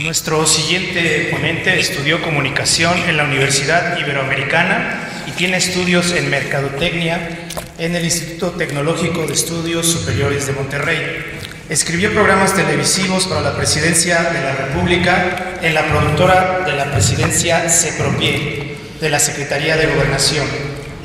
Nuestro siguiente ponente estudió comunicación en la Universidad Iberoamericana y tiene estudios en mercadotecnia en el Instituto Tecnológico de Estudios Superiores de Monterrey. Escribió programas televisivos para la Presidencia de la República en la productora de la Presidencia CEPROPIE de la Secretaría de Gobernación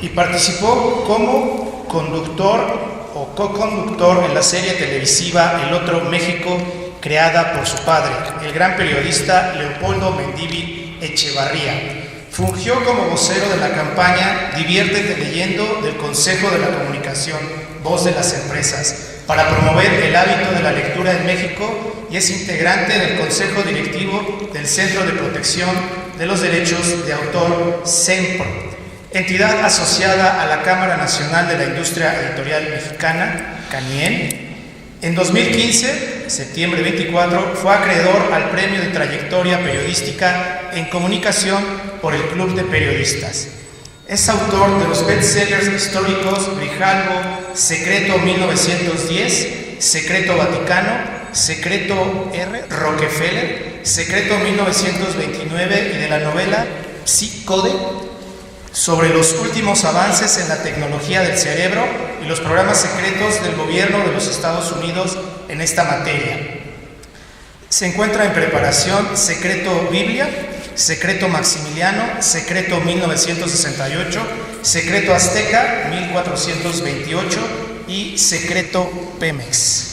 y participó como conductor o co-conductor en la serie televisiva El Otro México, creada por su padre, el gran periodista Leopoldo Mendívil Echevarría. Fungió como vocero de la campaña Diviértete Leyendo del Consejo de la Comunicación, Voz de las Empresas, para promover el hábito de la lectura en México y es integrante del Consejo Directivo del Centro de Protección de los Derechos de Autor, CENPRO, entidad asociada a la Cámara Nacional de la Industria Editorial Mexicana, CANIEM. En 2015, septiembre 24, fue acreedor al Premio de Trayectoria Periodística en Comunicación por el Club de Periodistas. Es autor de los bestsellers históricos Grijalvo, Secreto 1910, Secreto Vaticano, Secreto R. Rockefeller, Secreto 1929 y de la novela Psi-Code, sobre los últimos avances en la tecnología del cerebro y los programas secretos del gobierno de los Estados Unidos en esta materia. Se encuentra en preparación Secreto Biblia, Secreto Maximiliano, Secreto 1968, Secreto Azteca 1428 y Secreto Pemex.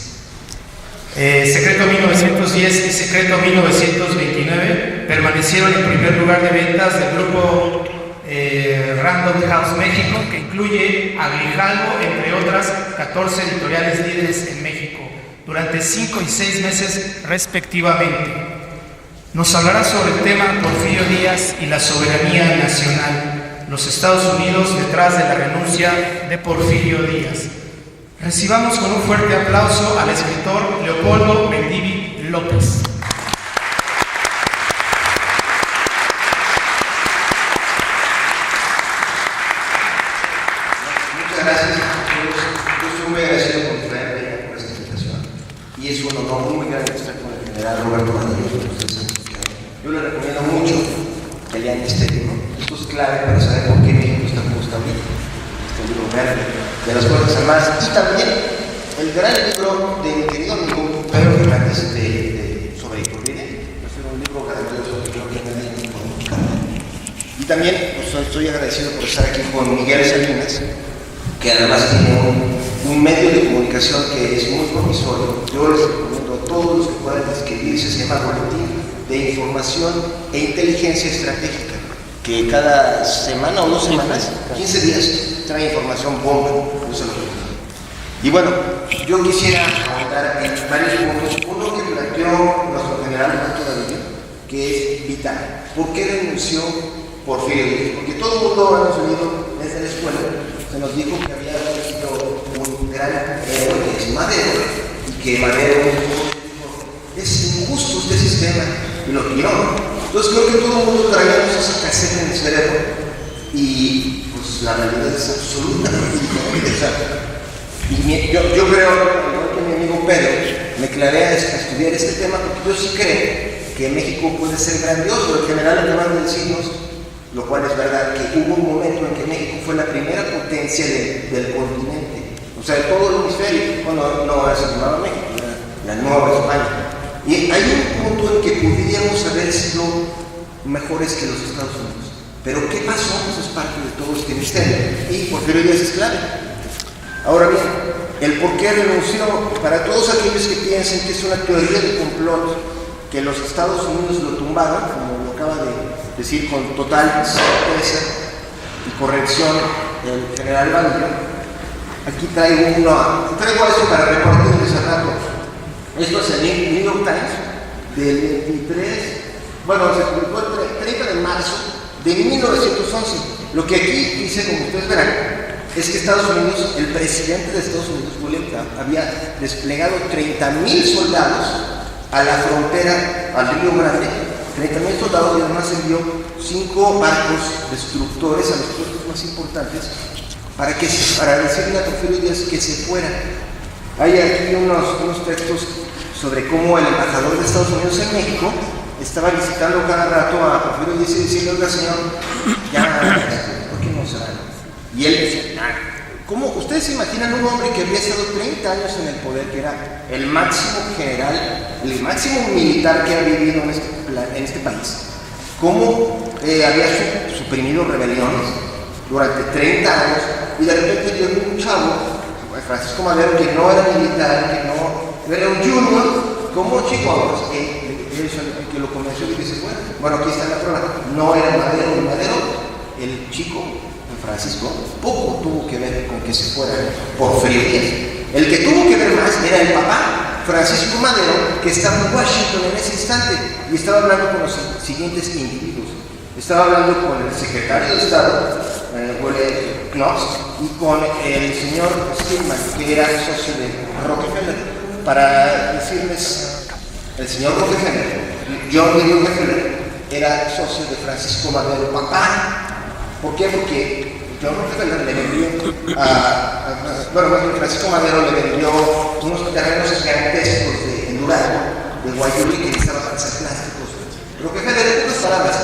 Secreto 1910 y Secreto 1929 permanecieron en primer lugar de ventas del grupo Random House México, que incluye a Grijalvo, entre otras 14 editoriales líderes en México, durante 5 y 6 meses respectivamente. Nos hablará sobre el tema Porfirio Díaz y la soberanía nacional, los Estados Unidos detrás de la renuncia de Porfirio Díaz. Recibamos con un fuerte aplauso al escritor Leopoldo Mendívil López. Gracias. Yo estoy muy agradecido por traerme por esta invitación y es un honor muy grande estar con el general Roberto Madrid. Yo le recomiendo mucho que lean este libro. Esto es clave para saber por qué México está como está bien. Este libro verde de las Fuerzas Armadas y también el gran libro de mi querido amigo Pedro Fernández sobre Iturbide. Es un libro grandioso que creo que nadie nunca. Y también pues, estoy agradecido por estar aquí con Miguel Salinas, que además tiene un medio de comunicación que es muy promisorio. Yo les recomiendo a todos los que puedan inscribirse, se llama Boletín de Información e Inteligencia Estratégica, que cada semana o 2 semanas, 15 días, trae información bomba. Y bueno, yo quisiera abordar en varios puntos. Uno que planteó nuestro general Roberto Madrid, que es vital. ¿Por qué renunció Porfirio Díaz? Porque todo el mundo ha resumido desde la escuela. Se nos dijo que había sido un gran héroe, que es Madero, y que Madero es injusto este sistema, y lo tiró. Entonces creo que todo el mundo traíamos esa caseta en el cerebro, y pues la realidad es absolutamente diferente. Y yo creo, igual que mi amigo Pedro, me clavé a estudiar este tema, porque yo sí creo que México puede ser grandioso. El general acaba de decirnos, lo cual es verdad, que hubo un momento en que México fue la primera potencia del continente, o sea, de todo el hemisferio. Bueno, no ahora se llamaba México, era la Nueva España. Y hay un punto en que podríamos haber sido mejores que los Estados Unidos. Pero ¿qué pasó? Eso es parte de todo este misterio. Y Porfirio Díaz es clave. Ahora bien, el por qué renunció, para todos aquellos que piensen que es una teoría de complot, que los Estados Unidos lo tumbaron, como lo acaba de decir con total certeza y corrección el general Bandio. Aquí traigo eso para reportarles al rato. Esto es el New York Times del 23, se publicó el 30 de marzo de 1911. Lo que aquí dice, como ustedes verán, es que Estados Unidos, el presidente de Estados Unidos, William Trump, había desplegado 30,000 soldados a la frontera, al Río Grande, 30,000 soldados, y además envió 5 barcos destructores a los puertos más importantes para decirle a Porfirio Díaz que se fuera. Hay aquí unos textos sobre cómo el embajador de Estados Unidos en México estaba visitando cada rato a Porfirio Díaz y decirle, oiga señor, ya, ¿por qué no se va? Y él decía, ¿cómo? ¿Ustedes se imaginan un hombre que había estado 30 años en el poder, que era el máximo general, el máximo militar que ha vivido en este país? ¿Cómo había suprimido rebeliones durante 30 años y de repente llegó un chavo, Francisco Madero, que no era militar, que no era un junior, como Chihuahua, que lo convenció y que se fuera? Bueno, aquí está la prueba. No era Madero, el chico Francisco poco tuvo que ver con que se fuera Porfirio Díaz. El que tuvo que ver más era el papá, Francisco Madero, que estaba en Washington en ese instante y estaba hablando con los siguientes individuos. Estaba hablando con el secretario de Estado, William Knox, y con el señor Stillman, que era socio de Rockefeller, para decirles, el señor Rockefeller, John D. Rockefeller, era socio de Francisco Madero, papá. ¿Por qué? Porque John Rockefeller le vendió Francisco Madero le vendió unos terrenos gigantescos en Durango, de Guayuli, que necesitaban para hacer plásticos. Rockefeller, en otras palabras,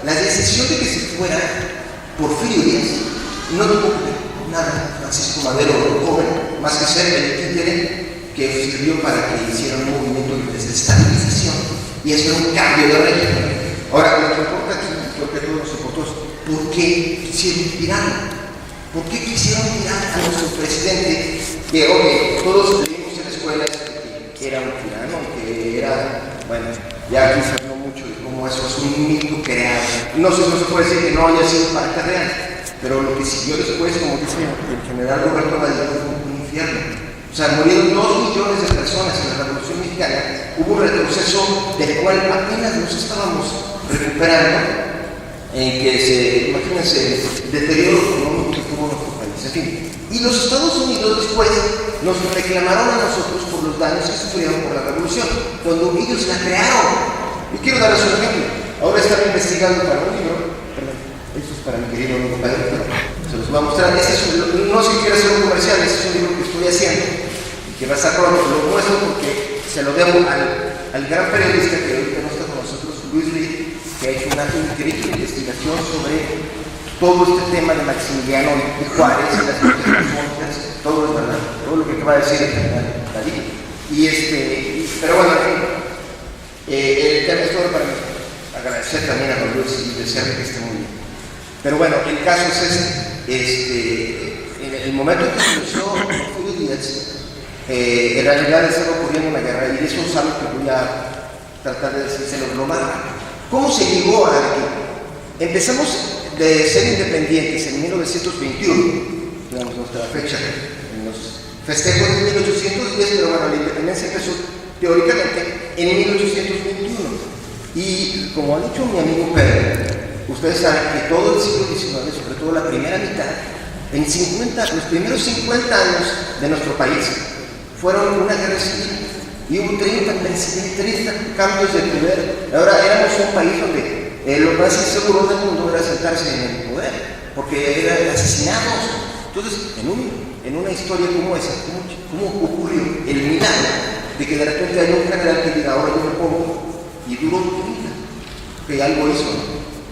la decisión de que se fuera Porfirio Díaz no tuvo nada Francisco Madero, joven, más que ser el títere que sirvió para que hiciera un movimiento de desestabilización y hacer un cambio de régimen. Ahora, lo que importa aquí, creo que todos nos importó, ¿por qué quisieron tirarlo? ¿Por qué quisieron tirar a nuestro presidente? Que, todos leímos en la escuela que era un tirano, que era, bueno, ya aquí se habló mucho de cómo eso es un mito creado. No se puede decir que no haya sido parte real, pero lo que siguió después, como dice el general Roberto Valdez, fue un infierno. O sea, murieron 2 millones de personas en la Revolución Mexicana. Hubo un retroceso del cual apenas nos estábamos recuperando. Imagínense, el deterioro económico que tuvo nuestro país. En fin, y los Estados Unidos después nos reclamaron a nosotros por los daños que sufrieron por la revolución, cuando ellos la crearon. Y quiero darles un ejemplo. Ahora están investigando para un libro, perdón, esto es para mi querido amigo Pedro, pero se los voy a mostrar. No sé si quiero hacer un comercial, este es un libro que estoy haciendo y que va a estar pronto. Lo muestro porque se lo debo al gran periodista que ahorita no está con nosotros, Luis Reed, que ha hecho una increíble investigación sobre todo este tema de Maximiliano y Juárez y las montas, todo es verdad, todo lo que acaba de decir el general David. Pero bueno, el tema es todo para mí. Agradecer también a don Luis y desearle que esté muy bien. Pero bueno, el caso es en el momento en que comenzó Porfirio Díaz, en realidad estaba ocurriendo una guerra, y de eso es algo que voy a tratar de decírselo lo más rápido. ¿Cómo se llegó a aquí? Empezamos de ser independientes en 1921, digamos nuestra fecha, en los festejos de 1810, pero bueno, la independencia empezó teóricamente en 1821. Y como ha dicho mi amigo Pedro, ustedes saben que todo el siglo XIX, sobre todo la primera mitad, los primeros 50 años de nuestro país, fueron una guerra civil. Y hubo 30 cambios de poder. Ahora éramos un país donde lo más inseguro del mundo era sentarse en el poder, porque eran asesinados. Entonces, en una historia como esa, ¿cómo ocurrió el milagro de que de repente hay un general que diga, ahora yo me pongo, y duró 30, que algo hizo,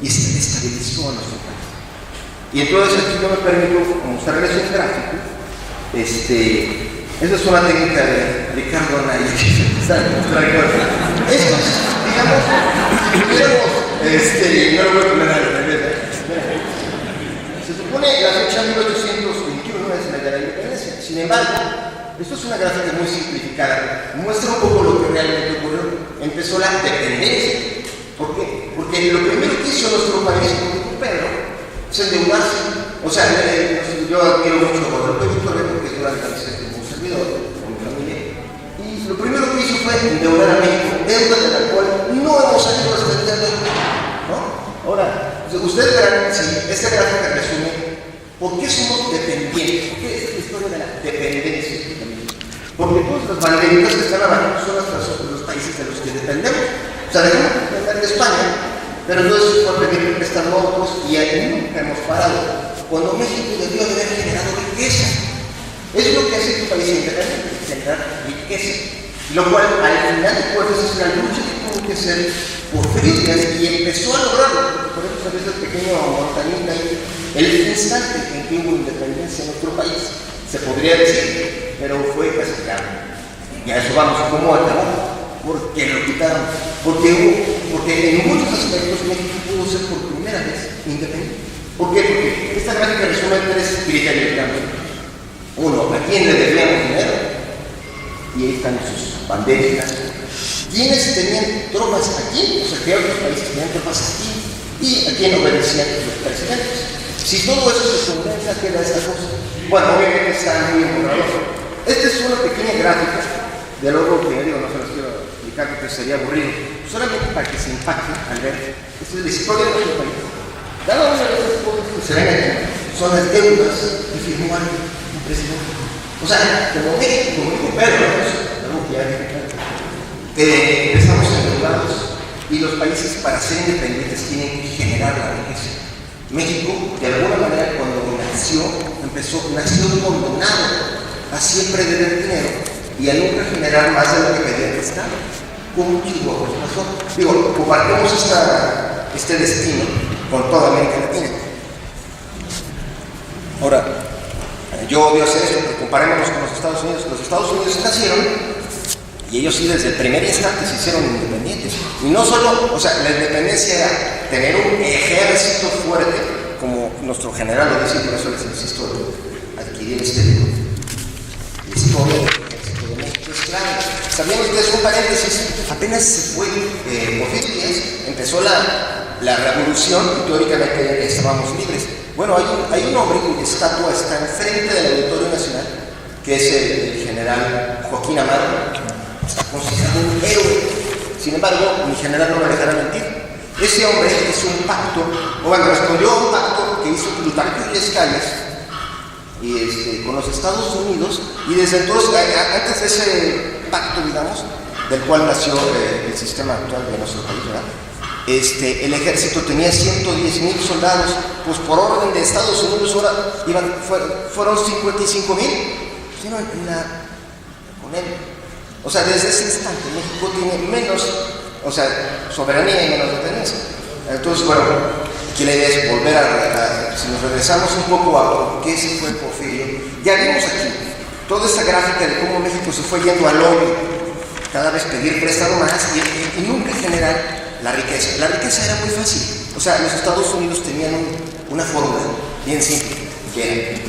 y se estabilizó a nuestro país? Y entonces aquí yo me permito mostrarles un gráfico. Esa es una técnica de Ricardo Anaya. Esto es, digamos, no lo voy a poner a la revés. Se supone la fecha 1821 es la de la independencia. Sin embargo, esto es una gráfica muy simplificada. Muestra un poco lo que realmente ocurrió. Empezó la dependencia. ¿Por qué? Porque lo primero que hizo nuestro país, como dijo Pedro, es endeudarse. O sea, yo admiro mucho a Guadalupe Victoria porque es durante la con mi familia, y lo primero que hizo fue endeudar a México, deuda de la cual no hemos salido hasta el día de hoy, ¿no? Ahora, ustedes verán, si esta gráfica resume por qué somos dependientes, qué es la historia de la dependencia, porque todas las banderitas que están abajo son los países de los que dependemos. O sea, dejamos de depender de España, pero entonces fue pedir prestado a otros y ahí nunca hemos parado, cuando México debió de haber generado riqueza. Es lo que hace tu país independiente, generar riqueza, lo cual al final de cuentas es una lucha que tuvo que hacer Porfirio Díaz, y empezó a lograrlo. Por eso salió ese pequeño montañita ahí. El instante en que hubo independencia en nuestro país, se podría decir, pero fue castigado. Y a eso vamos, ¿cómo acabó? Porque lo quitaron. Porque en muchos aspectos México pudo ser por primera vez independiente. ¿Por qué? Porque esta gráfica resume tres criterios, digamos. Uno, ¿a quién le debíamos dinero? Y ahí están sus banderas. ¿Quiénes tenían tropas aquí? O sea, que otros países tenían tropas aquí. ¿Y a quién obedecían los presidentes? Si todo eso se condensa, ¿qué da esta cosa? Bueno, obviamente está muy elaborado. Esta es una pequeña gráfica de algo que digo, no se los quiero explicar porque sería aburrido. Solamente para que se impacte al ver. Esta es la historia de nuestro país. Cada una de estas cosas que se ven aquí son las deudas que firmó un presidente. O sea, como dijo Pedro, algo que ya estamos endeudados y los países para ser independientes tienen que generar la riqueza. México, de alguna manera, cuando nació condenado a siempre deber dinero y a nunca generar más de lo que pedía el Estado. ¿Cómo Chihuahua pasó? Digo, compartimos este destino con toda América Latina. Ahora, yo odio hacer esto, pero comparémonos con los Estados Unidos. Los Estados Unidos nacieron y ellos sí desde el primer instante se hicieron independientes. Y no solo, o sea, la independencia era tener un ejército fuerte, como nuestro general lo dice, por eso les insisto adquirir este historia del ejército de México. Es claro. ¿Sabían ustedes un paréntesis? Apenas se fue Porfirio Díaz, empezó la revolución y teóricamente estábamos libres. Bueno, hay un hombre cuya estatua está enfrente del Auditorio Nacional, que es el general Joaquín Amaro. Está considerado un héroe. Sin embargo, mi general no me dejará mentir. Ese hombre hizo un pacto, respondió a un pacto que hizo Plutarco Elías Calles con los Estados Unidos, y desde entonces, antes de ese pacto, digamos, del cual nació el sistema actual de nuestro país, ¿verdad? El ejército tenía 110,000 soldados, pues por orden de Estados Unidos ahora fueron 55,000, con él. O sea, desde ese instante México tiene menos, soberanía y menos dependencia. Entonces, bueno, aquí la idea es volver si nos regresamos un poco a por qué se fue Porfirio, ya vimos aquí toda esta gráfica de cómo México se fue yendo al lobby, cada vez pedir prestado más y nunca generar la riqueza. La riqueza era muy fácil. O sea, los Estados Unidos tenían una fórmula bien simple, que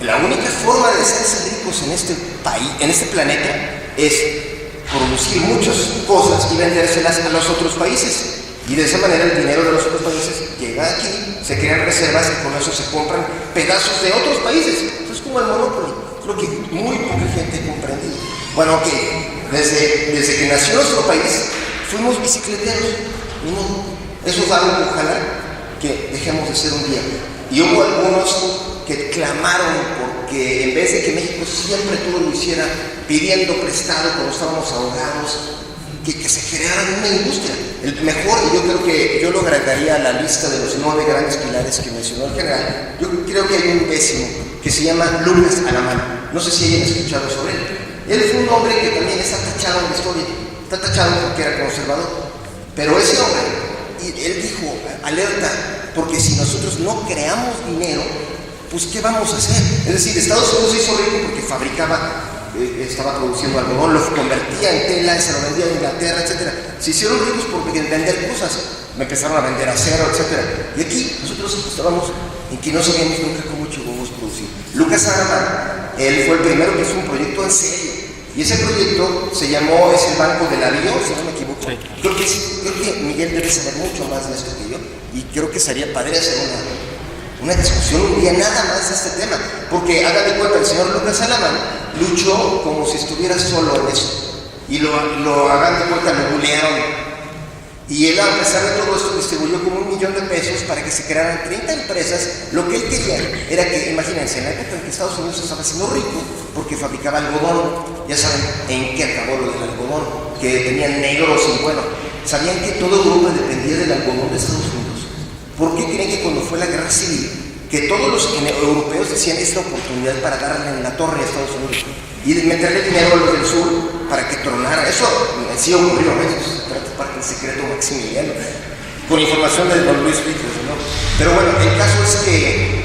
la única forma de ser ricos en este país, en este planeta, es producir muchas cosas y vendérselas a los otros países. Y de esa manera el dinero de los otros países llega aquí, se crean reservas y con eso se compran pedazos de otros países. Eso es como el monopolio, es lo que muy poca gente ha comprendido. Bueno, ok, desde que nació nuestro país fuimos bicicleteros, ni modo. Eso es algo que ojalá que dejemos de ser un día. Y hubo algunos que clamaron porque en vez de que México siempre todo lo hiciera pidiendo prestado cuando estábamos ahogados, que se creara una industria. El mejor, y yo creo que yo lo agregaría a la lista de los 9 grandes pilares que mencionó el general, yo creo que hay un 10º que se llama Lucas Alamán. No sé si hayan escuchado sobre él. Él fue un hombre que también está tachado en la historia, está tachado porque era conservador, pero ese hombre, él dijo, alerta, porque si nosotros no creamos dinero, pues ¿qué vamos a hacer? Es decir, Estados Unidos se hizo rico porque estaba produciendo algodón, lo convertía en tela, se lo vendía a Inglaterra, etc. Se hicieron ricos porque vender cosas, me empezaron a vender acero, etc. Y aquí nosotros estábamos en que no sabíamos nunca cómo íbamos a producir. Lucas Alamán, él fue el primero que hizo un proyecto en serio. Y ese proyecto se llamó, es el Banco del Avión, si no me equivoco. Sí. Creo que Miguel debe saber mucho más de esto que yo, y creo que sería padre hacer una discusión un día nada más de este tema, porque hagan de cuenta, el señor Lucas Alamán luchó como si estuviera solo en eso, y lo hagan de cuenta, lo bulearon, y él, a pesar de todo esto, distribuyó como $1,000,000 para que se crearan 30 empresas. Lo que él quería era que, imagínense, en la época en que Estados Unidos se estaba haciendo rico porque fabricaba algodón, ya saben en qué acabó lo del algodón, que tenían negros y bueno, sabían que toda Europa dependía del algodón de Estados Unidos. ¿Por qué creen que cuando fue la guerra civil, que todos los europeos decían esta oportunidad para darle en la torre a Estados Unidos y de meterle dinero a los del sur para que tronara? Eso sí ocurrió, eso es parte del secreto Maximiliano, con información de don Luis Víquez, ¿no? Pero bueno, el caso es que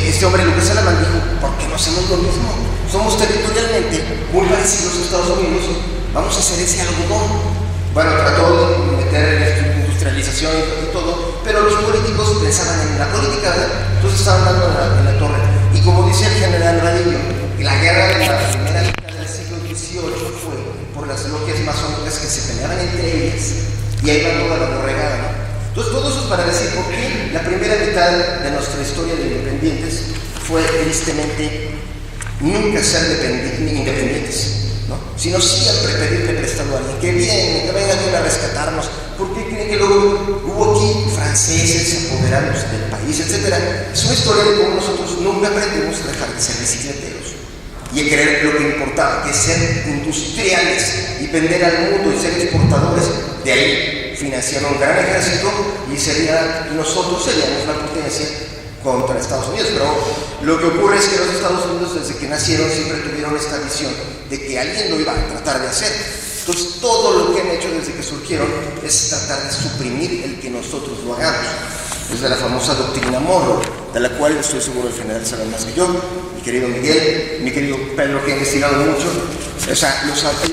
este hombre, Lucas Salamanca, dijo, ¿por qué no hacemos lo mismo? Somos territorialmente muy parecidos a Estados Unidos, vamos a hacer ese algodón. Bueno, trató de meter industrialización y todo, pero los políticos pensaban en la política, ¿verdad? Entonces estaban dando en la torre. Y como dice el general Radillo, la guerra de la primera mitad del siglo XVIII fue por las logias masónicas que se peleaban entre ellas, y ahí va toda la borregada, ¿no? Entonces todo eso es para decir por qué la primera mitad de nuestra historia de independientes fue tristemente nunca ser independientes, ¿no? Sino siempre pedirle prestado a alguien, que viene, que vengan a rescatarnos. ¿Por qué creen que luego hubo aquí franceses apoderados del país, etcétera? Es una historia de cómo nosotros nunca aprendimos a dejar de ser bicicleteros y a creer lo que importaba, que es ser industriales y vender al mundo y ser exportadores. De ahí financiaron un gran ejército y nosotros seríamos la potencia contra Estados Unidos. Pero lo que ocurre es que los Estados Unidos, desde que nacieron, siempre tuvieron esta visión de que alguien lo iba a tratar de hacer. Entonces todo lo que han hecho desde que surgieron es tratar de suprimir el que nosotros lo hagamos. Desde la famosa doctrina Monroe, de la cual estoy seguro el general sabe más que yo, mi querido Miguel, mi querido Pedro, que ha investigado mucho. O sea,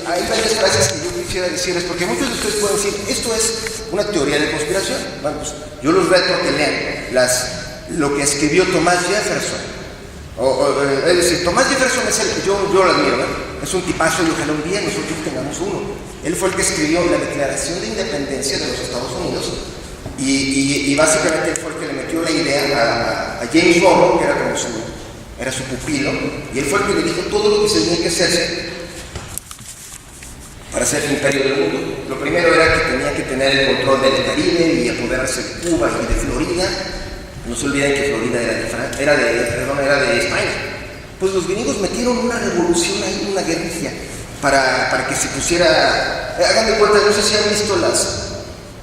hay varias frases que yo quisiera decirles, porque muchos de ustedes pueden decir, esto es una teoría de conspiración. Bueno, pues yo los reto a que lean lo que escribió Thomas Jefferson. Es decir, Thomas Jefferson yo lo admiro, ¿eh? Es un tipazo y ojalá un día nosotros tengamos uno. Él fue el que escribió la Declaración de Independencia de los Estados Unidos y básicamente él fue el que le metió la idea a James Monroe, que era su pupilo, y él fue el que le dijo todo lo que se tenía que hacerse para ser el imperio del mundo. Lo primero era que tenía que tener el control del Caribe y apoderarse de Cuba y de Florida. No se olviden que Florida era de España. Pues los gringos metieron una revolución ahí, una guerrilla, para que se pusiera... Hagan de cuenta, no sé si han visto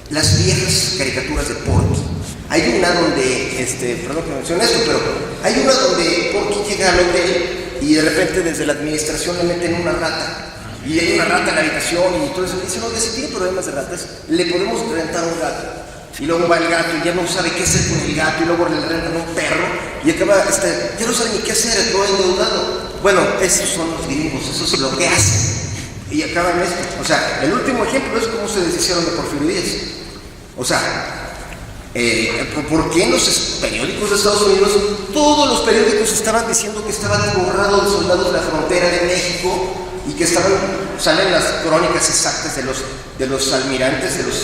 las viejas caricaturas de Porky. Hay una donde, perdón que mencione esto, pero hay una donde Porky llega al hotel y de repente desde la administración le meten una rata. Y hay una rata en la habitación y entonces le dicen, oye, si tiene problemas de ratas, le podemos rentar un gato. Y luego va el gato y ya no sabe qué hacer con el gato y luego le rentan un perro y acaba, ya no sabe ni qué hacer, todo endeudado. Bueno, esos son los gringos, eso es lo que hacen. Y acaban esto. O sea, el último ejemplo es cómo se deshicieron de Porfirio Díaz. O sea, ¿por qué en los periódicos de Estados Unidos todos los periódicos estaban diciendo que estaban borrados de soldados de la frontera de México y que salen las crónicas exactas de los almirantes, de los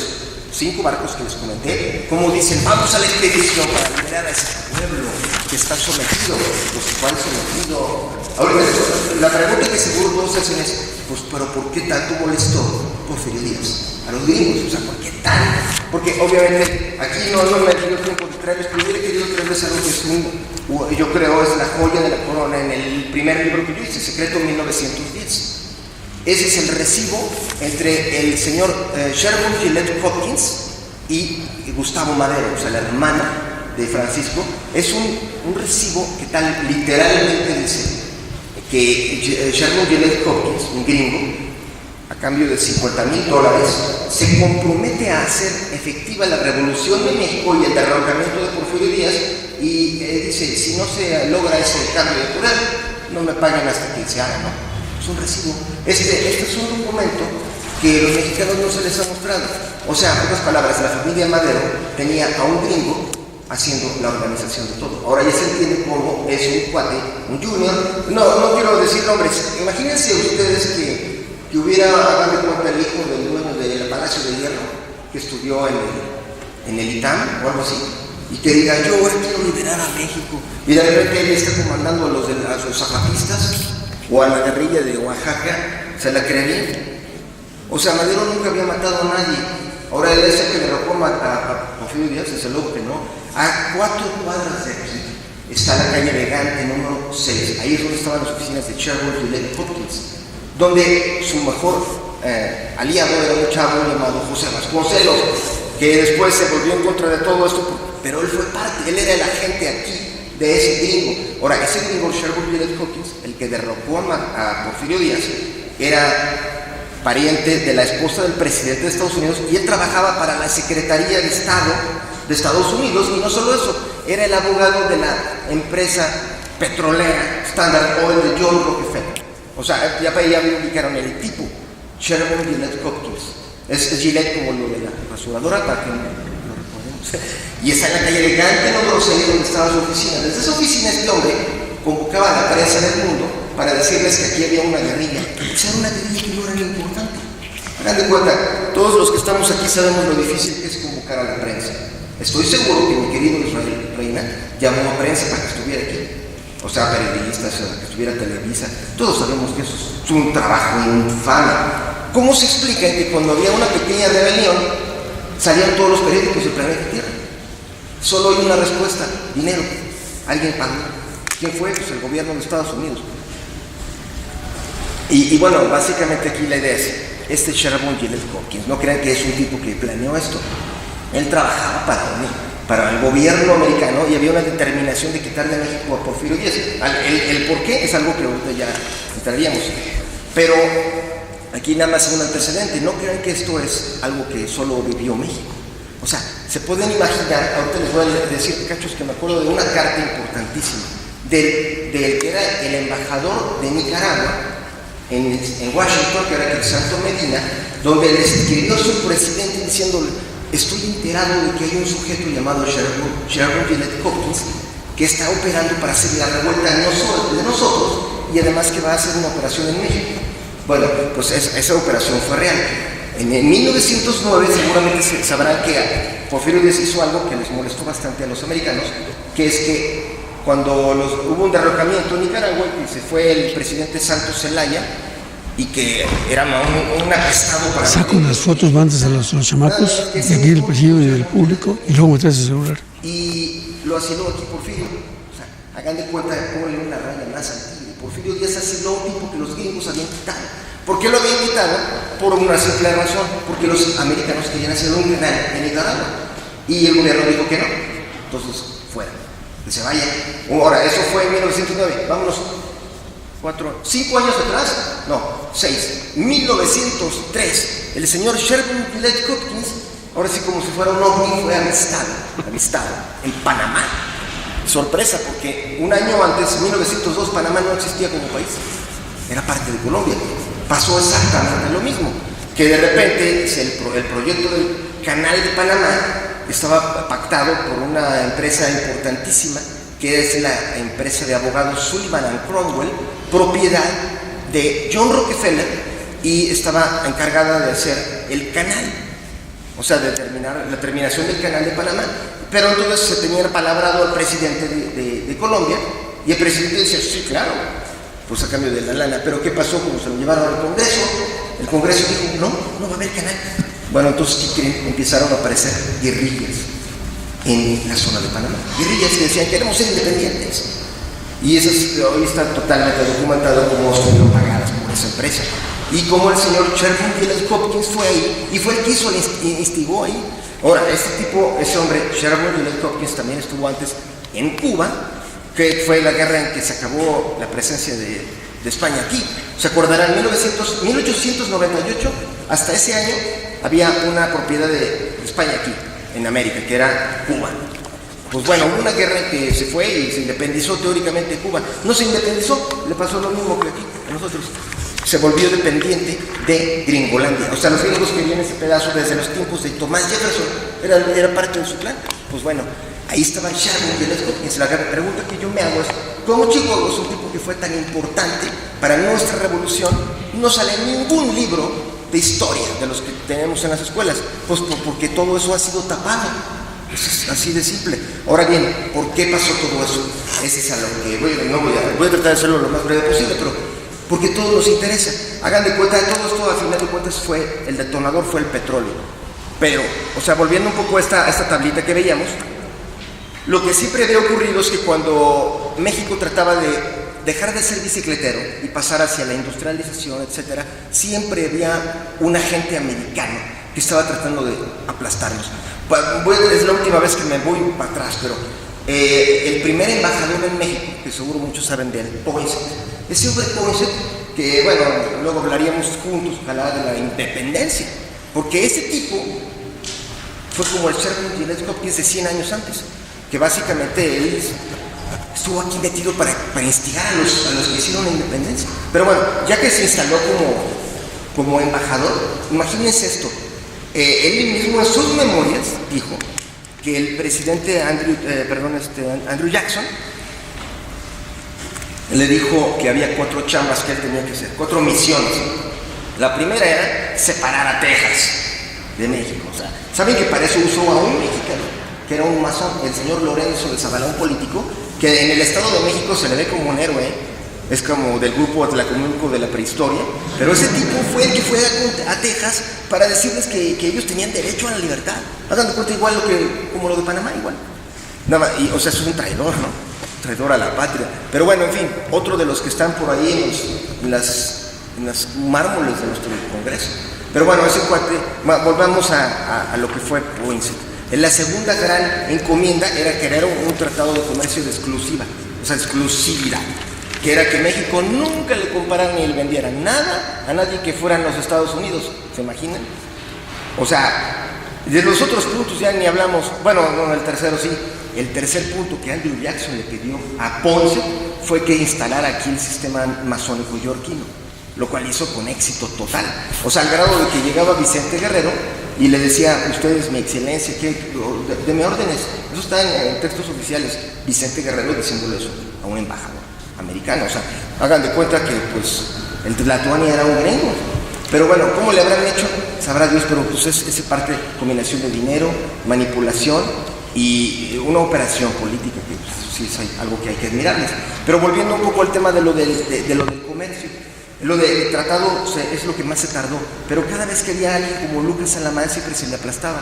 5 barcos que les comenté, como dicen, vamos a la expedición para liberar a ese pueblo que está sometido, los cuales sometido. Ahora, la pregunta que seguro todos hacen es, pues, ¿pero por qué tanto molestó Porfirio Díaz a los gringos? O sea, ¿por qué tanto? Porque obviamente aquí no me dio tiempo de traerles, pero hubiera querido traerles algo que yo creo es la joya de la corona en el primer libro que yo hice, Secreto 1910. Ese es el recibo entre el señor Sherwood Gillette Hopkins y Gustavo Madero, o sea, la hermana de Francisco. Es un recibo que tal literalmente dice que Sherwood Gillette Hopkins, un gringo, a cambio de $50,000, se compromete a hacer efectiva la revolución de México y el derrocamiento de Porfirio Díaz y dice, si no se logra ese cambio de poder, no me paguen hasta que se haga, ¿no? Es un recibo. Este es un documento que a los mexicanos no se les ha mostrado. O sea, en otras palabras, la familia Madero tenía a un gringo haciendo la organización de todo. Ahora ya se entiende cómo es un cuate, un junior. No quiero decir nombres. Imagínense ustedes que hubiera, hagan de cuenta, el hijo del dueño del Palacio de Hierro, que estudió en el ITAM o algo así, y que diga, yo ahora quiero liberar a México, y de repente él está comandando a los zapatistas o a la guerrilla de Oaxaca, ¿se la creerían? O sea, Madero nunca había matado a nadie. Ahora él es el que derrocó a Porfirio Díaz, desde luego que no. A 4 cuadras de aquí está la calle Elegante, número 6. Ahí es donde estaban las oficinas de Sherwood Gillette Hopkins, donde su mejor aliado era un chavo llamado José Vasconcelos, que después se volvió en contra de todo esto, pero él fue parte, él era el agente aquí de ese gringo. Ahora, ese gringo, Sherwood Gillette Hopkins, el que derrocó a Porfirio Díaz, era pariente de la esposa del presidente de Estados Unidos, y él trabajaba para la Secretaría de Estado de Estados Unidos, y no solo eso, era el abogado de la empresa petrolera Standard Oil de John Rockefeller. O sea, ya me ubicaron el tipo, Sherman Gillette Hopkins. Es Gillette como lo de la rasuradora, para que lo recordemos. Y está en la calle de Gante, no sé donde estaba su oficina. Desde esa oficina este hombre convocaba a la prensa del mundo para decirles que aquí había una guerrilla. Pues era una guerrilla que no era lo importante. Hagan de cuenta, todos los que estamos aquí sabemos lo difícil que es convocar a la prensa. Estoy seguro que mi querido Israel Reina llamó a prensa para que estuviera aquí. O sea, periodistas, que estuviera Televisa. Todos sabemos que eso es un trabajo infame. ¿Cómo se explica que cuando había una pequeña rebelión salían todos los periódicos del planeta Tierra? Solo hay una respuesta: dinero. Alguien pagó. ¿Quién fue? Pues el gobierno de Estados Unidos. Y bueno, básicamente aquí la idea es, este Sherman Gillette Hopkins, no crean que es un tipo que planeó esto. Él trabajaba para el gobierno americano, y había una determinación de quitarle a México a Porfirio Díaz. El por qué es algo que ahorita ya entraríamos. Pero aquí nada más un antecedente. No crean que esto es algo que solo vivió México. O sea, se pueden imaginar, ahorita les voy a decir, cachos, que me acuerdo de una carta importantísima del que era el embajador de Nicaragua en Washington, que era el Santo Medina, donde le escribió a su presidente diciéndole: estoy enterado de que hay un sujeto llamado Sherman Gillette Hopkins que está operando para hacer la revuelta de nosotros, y además que va a hacer una operación en México. Bueno, pues esa operación fue real. En 1909 seguramente sabrán que Porfirio Díaz hizo algo que les molestó bastante a los americanos, que es que cuando hubo un derrocamiento en Nicaragua y se fue el presidente Santos Zelaya, y que era un apestado para... Saco unas fotos antes a los chamacos, de aquí del presidio y del público, y luego meterse su celular. Y lo asiló aquí Porfirio. O sea, hagan de cuenta de cómo le dio una raya más al tigre. Porfirio Díaz asiló a un tipo que los gringos habían quitado. ¿Por qué lo habían quitado? Por una simple razón: porque los americanos querían hacer un canal en Nicaragua, y el gobierno dijo que no. Entonces, fuera, que se vaya. Ahora, eso fue en 1909. Vámonos 5 años atrás, no, 6, 1903, el señor Sherman Gillette Hopkins, ahora sí como si fuera un ovni, fue avistado en Panamá. Sorpresa, porque un año antes, en 1902, Panamá no existía como país, era parte de Colombia. Pasó exactamente lo mismo, que de repente el proyecto del canal de Panamá estaba pactado por una empresa importantísima, que es la empresa de abogados Sullivan & Cromwell, propiedad de John Rockefeller, y estaba encargada de hacer el canal, o sea, de la terminación del canal de Panamá. Pero entonces se tenía palabrado al presidente de Colombia, y el presidente decía: sí, claro, pues a cambio de la lana. Pero ¿qué pasó cuando se lo llevaron al Congreso? El Congreso dijo: no va a haber canal. Bueno, entonces, ¿qué creen? Empezaron a aparecer guerrillas en la zona de Panamá. Guerrillas que decían: queremos ser independientes. Y eso hoy está totalmente documentado como estuvieron pagadas por esa empresa. Y como el señor Sherman Gillette Hopkins fue ahí, y fue el que instigó ahí. Ahora, ese hombre, Sherman Gillette Hopkins, también estuvo antes en Cuba, que fue la guerra en que se acabó la presencia de España aquí. ¿Se acordarán? 1898, hasta ese año, había una propiedad de España aquí, en América, que era Cuba. Pues bueno, hubo una guerra en que se fue y se independizó teóricamente Cuba. No se independizó, le pasó lo mismo que aquí a nosotros. Se volvió dependiente de Gringolandia. O sea, los gringos querían ese pedazo desde los tiempos de Thomas Jefferson. Era parte de su plan. Pues bueno, ahí estaba Sherman Gillette Hopkins. La pregunta que yo me hago es: ¿cómo chingos un tipo que fue tan importante para nuestra revolución no sale en ningún libro de historia de los que tenemos en las escuelas? Pues porque todo eso ha sido tapado. Es así de simple. Ahora bien, ¿por qué pasó todo eso? Ese es a lo que voy a tratar de hacerlo lo más breve posible, pero porque todo nos interesa. Hagan de cuenta de todo esto, al final de cuentas el detonador fue el petróleo. Pero, o sea, volviendo un poco a esta tablita que veíamos, lo que siempre había ocurrido es que cuando México trataba de dejar de ser bicicletero y pasar hacia la industrialización, etcétera, siempre había un agente americano que estaba tratando de aplastarnos. Es la última vez que me voy para atrás, pero el primer embajador en México, que seguro muchos saben de él, Poinsett. Ese hombre Poinsett que bueno, luego hablaríamos juntos, ojalá, de la independencia, porque ese tipo fue como el Sherman Gillespie Hopkins de 100 años antes, que básicamente él estuvo aquí metido para instigar a los que hicieron la independencia. Pero bueno, ya que se instaló como embajador, imagínense esto, él mismo en sus memorias dijo que el presidente Andrew Jackson le dijo que había 4 chambas que él tenía que hacer, 4 misiones. La primera era separar a Texas de México. O sea, ¿saben que para eso usó a un mexicano, que era un masón, el señor Lorenzo de Zavala, un político, que en el Estado de México se le ve como un héroe, es como del grupo atlacomulco de la prehistoria, pero ese tipo fue el que fue a Texas para decirles que ellos tenían derecho a la libertad. Hagan de cuenta igual como lo de Panamá, igual. Nada más, o sea, es un traidor, ¿no? Traidor a la patria. Pero bueno, en fin, otro de los que están por ahí en las mármoles de nuestro Congreso. Pero bueno, ese cuate, volvamos a lo que fue Poinsett. La segunda gran encomienda era crear un tratado de comercio de exclusividad, que era que México nunca le comprara ni le vendiera nada a nadie que fueran los Estados Unidos. ¿Se imaginan? O sea, de los otros puntos ya ni hablamos. Bueno, no, el tercero sí. El tercer punto que Andrew Jackson le pidió a Poinsett fue que instalara aquí el sistema masónico yorquino, lo cual hizo con éxito total. O sea, al grado de que llegaba Vicente Guerrero y le decía: ustedes, mi excelencia, deme órdenes. Eso está en textos oficiales. Vicente Guerrero diciéndole eso a un embajador americano. O sea, hagan de cuenta que pues el Tlatoani era un gringo. Pero bueno, ¿cómo le habrán hecho? Sabrá Dios, pero pues es parte, combinación de dinero, manipulación y una operación política que pues, sí es algo que hay que admirarles. Pero volviendo un poco al tema de lo del comercio, lo del tratado es lo que más se tardó, pero cada vez que había alguien como Lucas Alamán siempre se le aplastaba,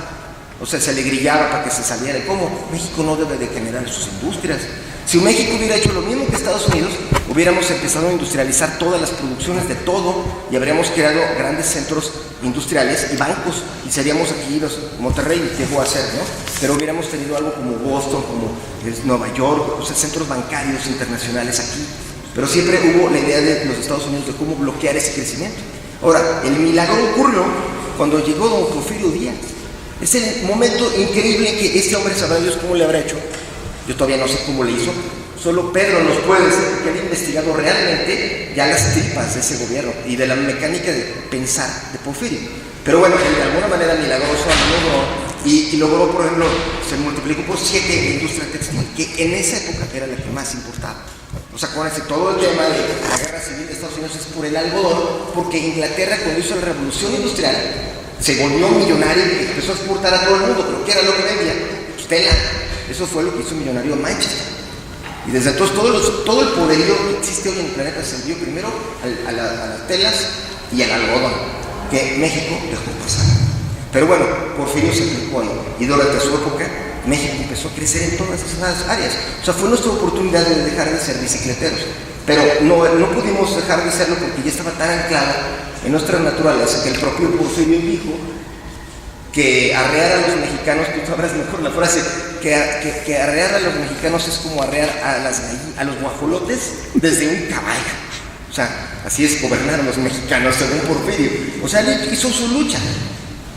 o sea, se le grillaba para que se saliera. ¿Cómo? México no debe de generar sus industrias. Si México hubiera hecho lo mismo que Estados Unidos, hubiéramos empezado a industrializar todas las producciones de todo y habríamos creado grandes centros industriales y bancos, y seríamos aquí Monterrey llegó a ser, ¿no? Pero hubiéramos tenido algo como Boston, como Nueva York, o sea, centros bancarios internacionales aquí. Pero siempre hubo la idea de los Estados Unidos de cómo bloquear ese crecimiento. Ahora, el milagro ocurrió cuando llegó don Porfirio Díaz. Es el momento increíble que este hombre, sabrá Dios cómo le habrá hecho. Yo todavía no sé cómo le hizo. Solo Pedro nos puede decir que ha investigado realmente ya las tripas de ese gobierno y de la mecánica de pensar de Porfirio. Pero bueno, de alguna manera milagroso logró, y logró, por ejemplo, se multiplicó por 7 la industria textil, que en esa época era la que más importaba. O sea, acuérdense, todo el tema de la guerra civil de Estados Unidos es por el algodón, porque Inglaterra, cuando hizo la revolución industrial, se volvió millonario y empezó a exportar a todo el mundo. ¿Pero qué era lo que vendía? Pues tela. Eso fue lo que hizo millonario Manchester. Y desde entonces todo el poderío que existe hoy en el planeta se envió primero a las telas y al algodón, que México dejó pasar. Pero bueno, Porfirio se aplicó ahí, y durante su época México empezó a crecer en todas esas áreas. O sea, fue nuestra oportunidad de dejar de ser bicicleteros. Pero no pudimos dejar de serlo porque ya estaba tan anclado en nuestra naturaleza que el propio Porfirio dijo que arrear a los mexicanos, tú sabrás mejor la frase, que arrear a los mexicanos es como arrear a los guajolotes desde un caballo. O sea, así es gobernar a los mexicanos según Porfirio. O sea, él hizo su lucha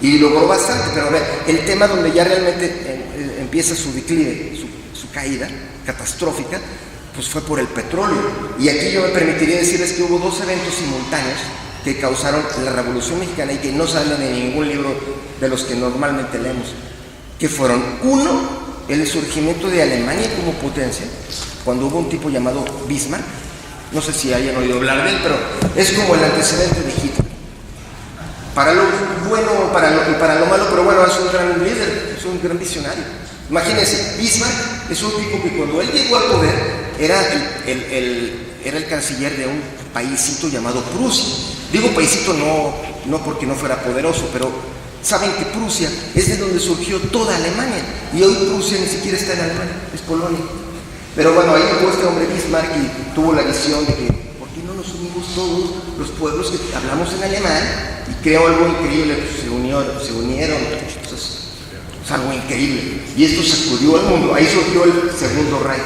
y logró bastante, pero a ver, el tema donde ya realmente empieza su declive, su caída catastrófica, pues fue por el petróleo. Y aquí yo me permitiría decirles que hubo 2 eventos simultáneos que causaron la Revolución Mexicana y que no salen en ningún libro de los que normalmente leemos, que fueron: uno, el surgimiento de Alemania como potencia, cuando hubo un tipo llamado Bismarck. No sé si hayan oído hablar de él, pero es como el antecedente de Hitler. Para lo bueno y para lo malo, pero bueno, es un gran líder, es un gran visionario. Imagínense, Bismarck es un tipo que cuando él llegó al poder era el canciller de un paísito llamado Prusia. Digo paísito no porque no fuera poderoso, pero saben que Prusia es de donde surgió toda Alemania, y hoy Prusia ni siquiera está en Alemania, es Polonia. Pero bueno, ahí llegó este hombre Bismarck y tuvo la visión de que ¿por qué no nos unimos todos los pueblos que hablamos en alemán? Y creó algo increíble, pues se unieron, pues, es algo increíble, y esto sacudió al mundo. Ahí surgió el Segundo Reich,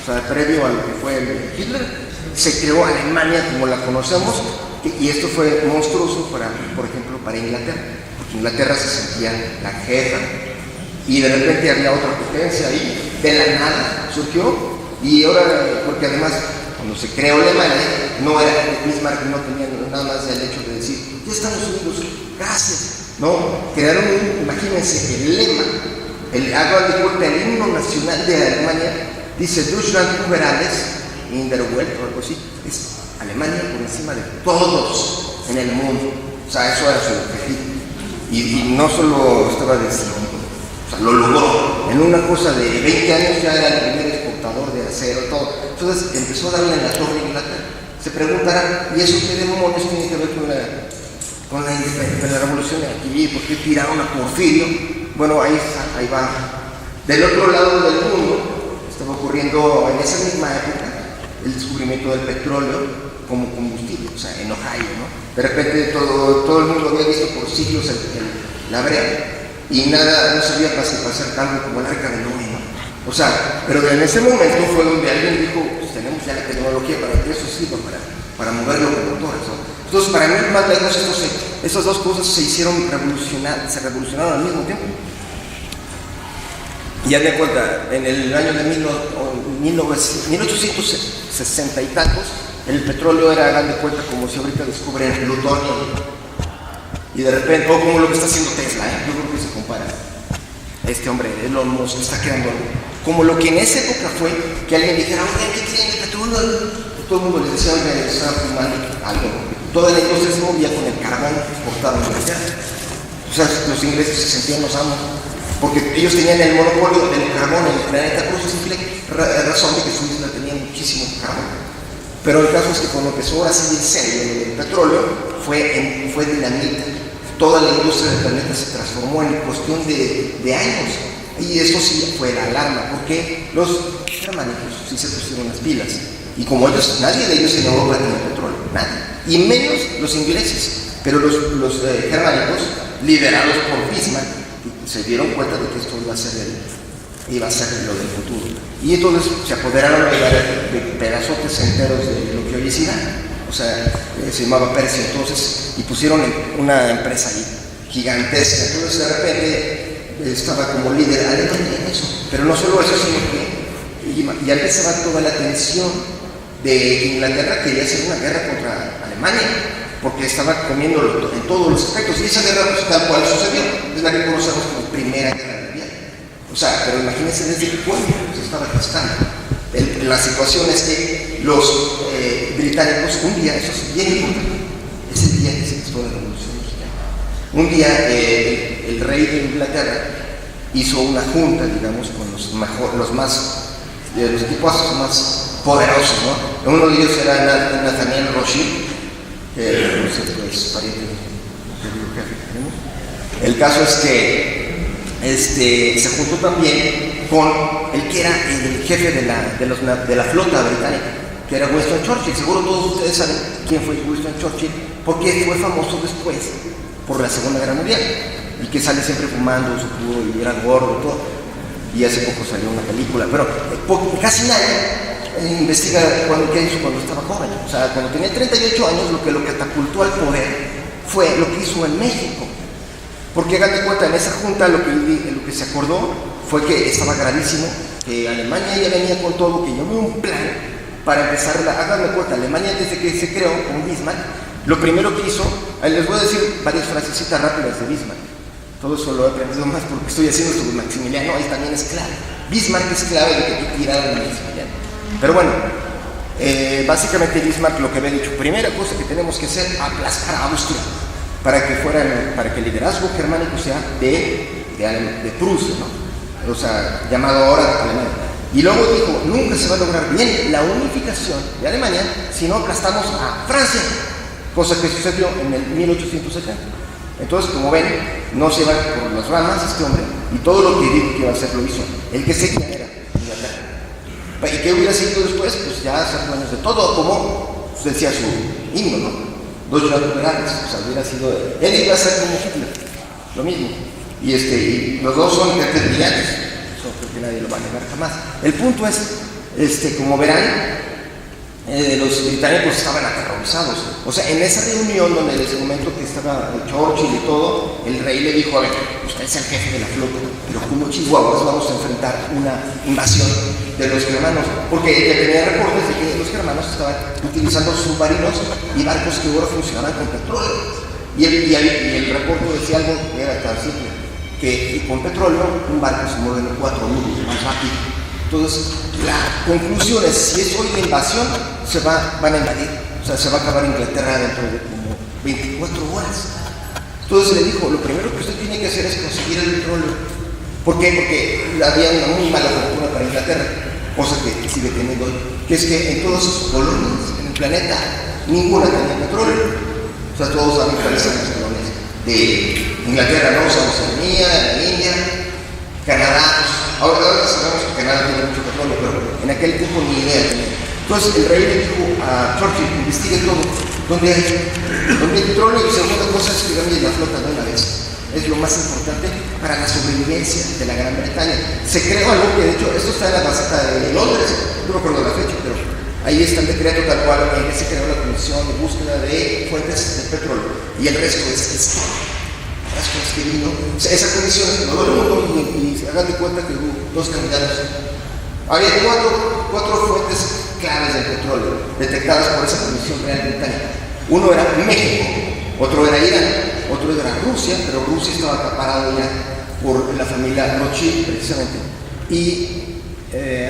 o sea, previo a lo que fue Hitler. se creó Alemania como la conocemos, y esto fue monstruoso para, por ejemplo, para Inglaterra, porque Inglaterra se sentía la jefa, y de repente había otra potencia ahí, de la nada surgió, y ahora, porque además, cuando se creó Alemania, no era Bismarck, no tenía nada más el hecho de decir, ya estamos unidos, gracias, no, crearon, imagínense, el lema, hagan de cuenta, el himno nacional de Alemania, dice, Deutschland über alles, in der Welt, o algo así, es Alemania por encima de todos en el mundo, o sea, eso era su objetivo, y no solo estaba decidido, o sea, lo logró, en una cosa de 20 años ya era el primer exportador de acero, todo, entonces empezó a darle en la torre a Inglaterra. Se preguntarán, ¿y eso qué demonios tiene que ver con la revolución de aquí? ¿Por qué tiraron a Porfirio? Bueno, ahí va. Del otro lado del mundo estaba ocurriendo en esa misma época el descubrimiento del petróleo como combustible, o sea, en Ohio, ¿no? De repente todo el mundo había visto por siglos la brea y nada, no sabía más que pasar algo como el arca de Noé, ¿no? O sea, pero en ese momento fue donde alguien dijo, pues tenemos ya la tecnología para que eso sirva para mover los motores, ¿no? Entonces, para mí, más lejos, estas dos cosas se revolucionaron al mismo tiempo. Y ya de cuenta, en el año de 1860 y tantos, el petróleo era, hagan de cuenta, como si ahorita descubren el plutonio, y de repente, o como lo que está haciendo Tesla, yo creo que se compara. Este hombre, Elon Musk, está creando algo. Como lo que en esa época fue que alguien dijera, oye, ¿qué creen de petróleo? Todo el mundo les decía, oye, estaba fumando algo. Toda la industria se movía con el carbón exportado en Inglaterra. O sea, los ingleses se sentían los amos, porque ellos tenían el monopolio del carbón en el planeta, por esa simple razón de que su isla tenía muchísimo carbón. Pero el caso es que cuando empezó a hacer el petróleo, fue dinamita. Toda la industria del planeta se transformó en cuestión de años. Y esto sí fue la alarma, porque los germánicos sí se pusieron las pilas. Y como ellos, nadie de ellos en Europa tenía petróleo, nadie. Y menos los ingleses. Pero los germánicos, liderados por Bismarck, se dieron cuenta de que esto iba a ser lo del futuro. Y entonces se apoderaron de pedazotes enteros de lo que hoy es Irán. O sea, se llamaba Persia entonces, y pusieron una empresa ahí, gigantesca. Entonces de repente estaba como líder Alemania en eso. Pero no solo eso, sino que ya empezaba toda la tensión de Inglaterra quería hacer una guerra contra Alemania, porque estaba comiendo en todos los aspectos. Y esa guerra, pues, tal cual sucedió, es la que conocemos como Primera Guerra Mundial. O sea, pero imagínense desde cuándo se estaba gestando. La situación es que los británicos, un día, eso es bien importante, es el día que se gestó la Revolución Mexicana. Un día el rey de Inglaterra hizo una junta, digamos, con los equipos más poderosos, ¿no? Uno de ellos era Nathaniel Rothschild, no sé, pues, pariente del jefe que tenemos. El caso es que se juntó también con el que era el jefe de la flota británica, que era Winston Churchill. Seguro todos ustedes saben quién fue Winston Churchill, porque fue famoso después por la Segunda Guerra Mundial, y que sale siempre fumando su puro y era gordo y todo. Y hace poco salió una película, pero casi nadie investiga qué hizo cuando estaba joven. O sea, cuando tenía 38 años, lo que lo catapultó al poder fue lo que hizo en México. Porque hagan de cuenta, en esa junta lo que se acordó fue que estaba gravísimo, que Alemania ya venía con todo, que ya había un plan para empezar hagan de cuenta, Alemania desde que se creó con Bismarck, lo primero que hizo, les voy a decir varias frasecitas rápidas de Bismarck. Todo eso lo he aprendido más porque estoy haciendo esto de Maximiliano, él también es clave. Bismarck es clave de que tú tiraron a Maximiliano. Pero bueno, básicamente Bismarck lo que había dicho, primera cosa que tenemos que hacer, aplastar a Austria, para que el liderazgo germánico sea de Prusia, ¿no? O sea, llamado ahora Alemania. Y luego dijo, nunca se va a lograr bien la unificación de Alemania si no aplastamos a Francia, cosa que sucedió en el 1870. Entonces, como ven, no se va por las ramas este hombre, y todo lo que dijo que iba a hacer lo hizo. El que seguía era Inglaterra. ¿Y qué hubiera sido después? Pues ya ser dueños de todo, como decía su himno, ¿no? Dos liberales, o sea, hubiera sido. Él iba a ser como Hitler, lo mismo. Y los dos son jefes brillantes, eso creo que nadie lo va a negar jamás. El punto es, como verán, los británicos estaban aterrorizados. O sea, en esa reunión donde les comento que estaba Churchill y todo, el rey le dijo: a ver, usted es el jefe de la flota, pero como chihuahuas vamos a enfrentar una invasión de los germanos, porque tenía reportes de que los germanos estaban utilizando submarinos y barcos que ahora funcionaban con petróleo. Y el reporte decía algo que era tan simple, que con petróleo un barco se mueve en 4 minutos más rápido. Entonces, la conclusión es: si es hoy la invasión, van a invadir, o sea, se va a acabar Inglaterra dentro de como 24 horas. Entonces le dijo: lo primero que usted tiene que hacer es conseguir el petróleo. ¿Por qué? Porque había una muy mala fortuna para Inglaterra, cosa que sigue teniendo hoy, que es que en todas sus colonias en el planeta, ninguna tenía petróleo. O sea, todos saben cuáles son las colonias de Inglaterra, ¿no? O sea, Oceanía, la India, Canadá. Ahora sabemos que Canadá tiene mucho petróleo, pero en aquel tiempo ni idea tenía. Entonces el rey le dijo a Churchill: investigue todo, donde hay petróleo, y segunda cosa es que cambie la flota de una vez. Es lo más importante para la sobrevivencia de la Gran Bretaña. Se creó algo que, de hecho, esto está en la Gaceta de Londres, no me acuerdo la fecha, pero ahí está el decreto tal cual, en que se creó la comisión de búsqueda de fuentes de petróleo, y el resto es que vino. O sea, esa comisión se todo el mundo, y se hagan de cuenta que hubo 2 candidatos. Había cuatro fuentes claves del petróleo detectadas por esa comisión real británica. Uno era México, otro era Irán, otro era Rusia, pero Rusia estaba acaparado ya por la familia Rothschild, precisamente, y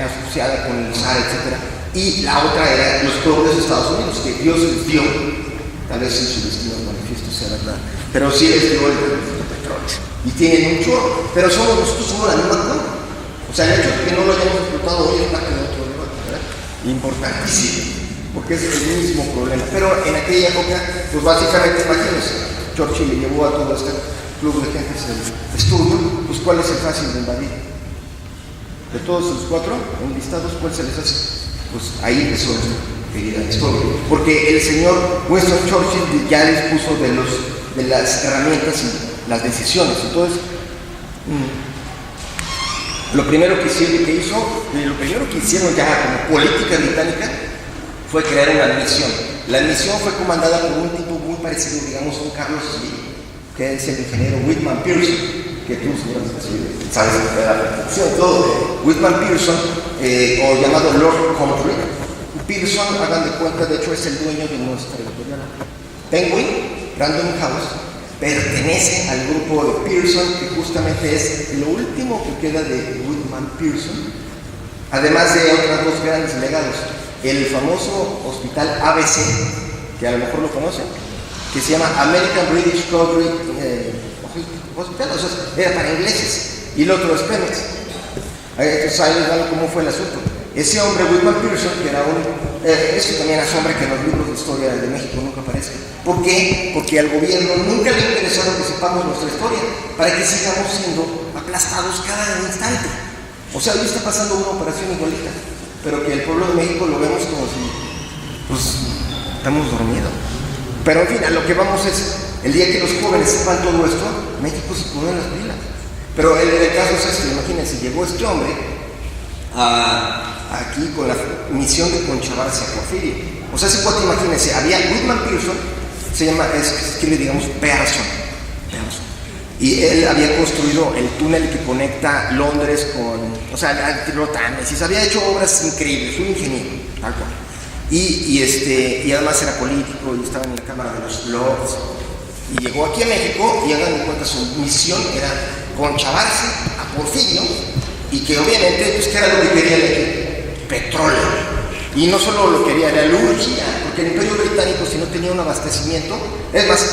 asociada con el zar, etc. Y la otra era los pobres de Estados Unidos, que Dios les dio, tal vez en su destino manifiesto sea verdad, pero sí les dio el petróleo. Y tienen un chorro, pero nosotros somos la misma cosa. O sea, el hecho de que no lo hayamos explotado hoy es parte de otro debate, ¿verdad? Importantísimo, porque es el mismo problema. Pero en aquella época, pues básicamente, imagínense, Churchill le llevó a todo este club de gente de estudio, pues ¿cuál es el fácil de invadir? De todos los 4 enlistados, ¿cuál se les hace? Pues ahí empezó nuestra querida historia. Porque el señor Winston Churchill ya dispuso de las herramientas y las decisiones. Entonces, lo primero que hicieron ya como política británica fue crear una admisión. La admisión fue comandada por un tipo muy parecido, digamos, a un Carlos Slim, que es el ingeniero Whitman Pearson, que tú seguramente sabes de la perfección, todo. Whitman Pearson, o llamado Lord Country. Pearson, hagan de cuenta, de hecho es el dueño de nuestra editorial Penguin, Random House, pertenece al grupo de Pearson, que justamente es lo último que queda de Whitman Pearson, además de otros 2 grandes legados: el famoso hospital ABC, que a lo mejor lo conocen, que se llama American British Country Hospital, o sea, era para ingleses, y el otro es Pemex. Entonces ahí les dan cómo fue el asunto. Ese hombre, Whitman Pearson, que era esto también asombra que en los libros de historia de México nunca aparezca. ¿Por qué? Porque al gobierno nunca le interesaron que sepamos nuestra historia, para que sigamos siendo aplastados cada instante. O sea, hoy está pasando una operación igualita, pero que el pueblo de México lo vemos como si, pues, estamos dormidos. Pero en fin, a lo que vamos es, el día que los jóvenes sepan todo esto, México se pone en las pilas. Pero el caso es este: imagínense, llegó este hombre aquí con la misión de conchavarse a Porfirio. O sea, ese cuate, imagínense, había Whitman Pearson, se escribe, digamos, Pearson. Y él había construido el túnel que conecta Londres con, o sea, el Támesis, había hecho obras increíbles, un ingeniero, tal cual. Y además era político y estaba en la Cámara de los Lords. Y llegó aquí a México, y hagan de cuenta, su misión era conchavarse a Porfirio, y que obviamente, pues, ¿qué era lo que quería el petróleo? Y no solo lo quería, era lo urgía, porque el Imperio Británico, si no tenía un abastecimiento, es más,